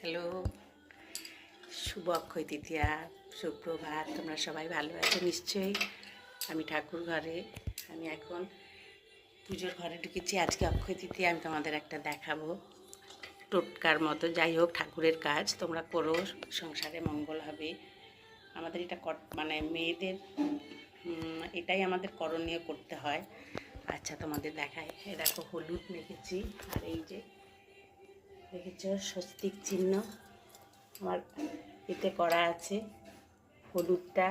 Hello, শুভ অক্ষয় তৃতীয়া, সুপ্রভাত। তোমরা সবাই ভালো আছো নিশ্চয়ই। আমি ঠাকুর ঘরে, আমি এখন পুজোর ঘরে ঢুকেছি। আজকে অক্ষয় তৃতীয়া, আমি তোমাদের একটা দেখাবো টোটকার মতো। যাই হোক, ঠাকুরের কাজ তোমরা করো, সংসারে মঙ্গল হবে। আমাদের এটা মানে মেয়েদের এটাই আমাদের করণীয় করতে হয়। আচ্ছা, তোমাদের দেখাই। এই দেখো, হলুদ মেখেছি, আর এই যে দেখেছ স্বস্তিক চিহ্ন আমার এতে করা আছে। হলুদটা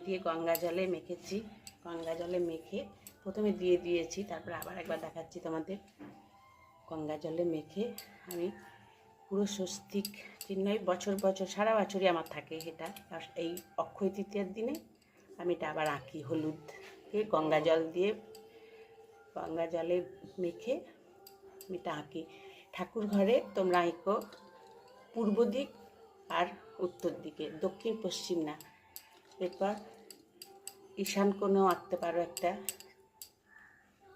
দিয়ে গঙ্গা জলে মেখেছি। গঙ্গা জলে মেখে প্রথমে দিয়ে দিয়েছি, তারপরে আবার একবার দেখাচ্ছি তোমাদের। গঙ্গা জলে মেখে আমি পুরো স্বস্তিক চিহ্নই বছর বছর সারা বছরই আমার থাকে এটা। আর এই অক্ষয় তৃতীয়ার দিনে আমি এটা আবার আঁকি। হলুদকে গঙ্গা জল দিয়ে, গঙ্গা জলে মেখে আমি এটা আঁকি। ঠাকুর ঘরে তোমরা আঁকো পূর্ব দিক আর উত্তর দিকে, দক্ষিণ পশ্চিম না। এরপর ঈশান কোণেও আঁকতে পারো একটা।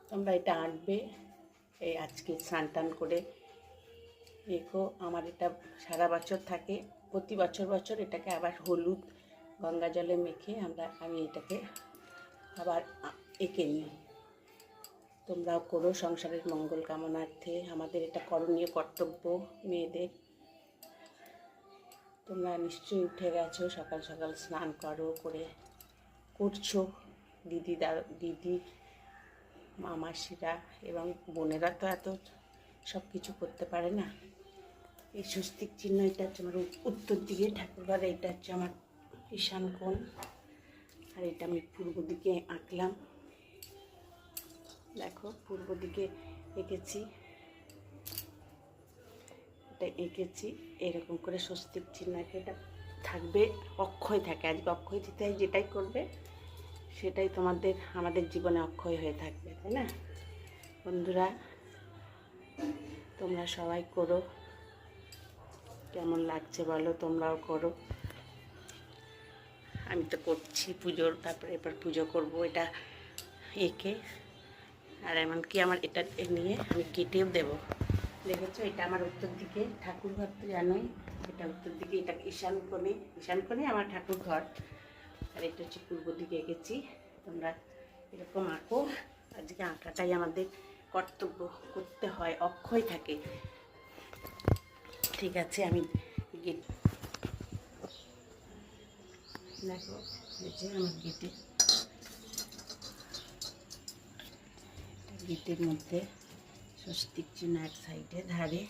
তোমরা এটা আঁকবে। এই আজকে স্নান টান করে রেখো। আমার এটা সারা বছর থাকে, প্রতি বছর বছর এটাকে আবার হলুদ গঙ্গা জলে মেখে আমি এটাকে আবার এঁকে নিই। তোমরাও করো সংসারের মঙ্গল কামনার্থে। আমাদের এটা করণীয় কর্তব্য মেয়েদের। তোমরা নিশ্চয়ই উঠে গেছো, সকাল সকাল স্নান করে করছো। দিদি মামাসিরা এবং বোনেরা তো এত সব কিছু করতে পারে না। এই স্বস্তিক চিহ্ন, এটা হচ্ছে আমার উত্তর দিকে ঠাকুরঘর, এটা হচ্ছে আমার ঈশান কোণ, আর এটা আমি পূর্ব দিকে আঁকলাম। দেখো, পূর্ব দিকে এঁকেছি, এটা এঁকেছি এরকম করে স্বস্তিক চিহ্ন। এটা থাকবে, অক্ষয় থাকে। আজকে অক্ষয় তৃতীয়ায় যেটাই করবে সেটাই আমাদের জীবনে অক্ষয় হয়ে থাকবে, তাই না বন্ধুরা? তোমরা সবাই করো। কেমন লাগছে বলো, তোমরাও করো। আমি তো করছি পুজোর, তারপরে এবার পুজো করবো এটা এঁকে। আর এমনকি আমার এটা নিয়ে আমি কেটেও দেবো। দেখেছো, এটা আমার উত্তর দিকে ঠাকুর ঘর, তো জানোই এটা উত্তর দিকে। এটা ঈশান কোণে আমার ঠাকুর ঘর। আর এটা হচ্ছে পূর্ব দিকে এঁকেছি। তোমরা এরকম আঁকো। আজকে আঁকাটাই আমাদের কর্তব্য, করতে হয়, অক্ষয় থাকে। ঠিক আছে, আমি দেখো, এই যে আমার গেটের মধ্যে স্বস্তিক চিহ্ন এক সাইডে ধারে।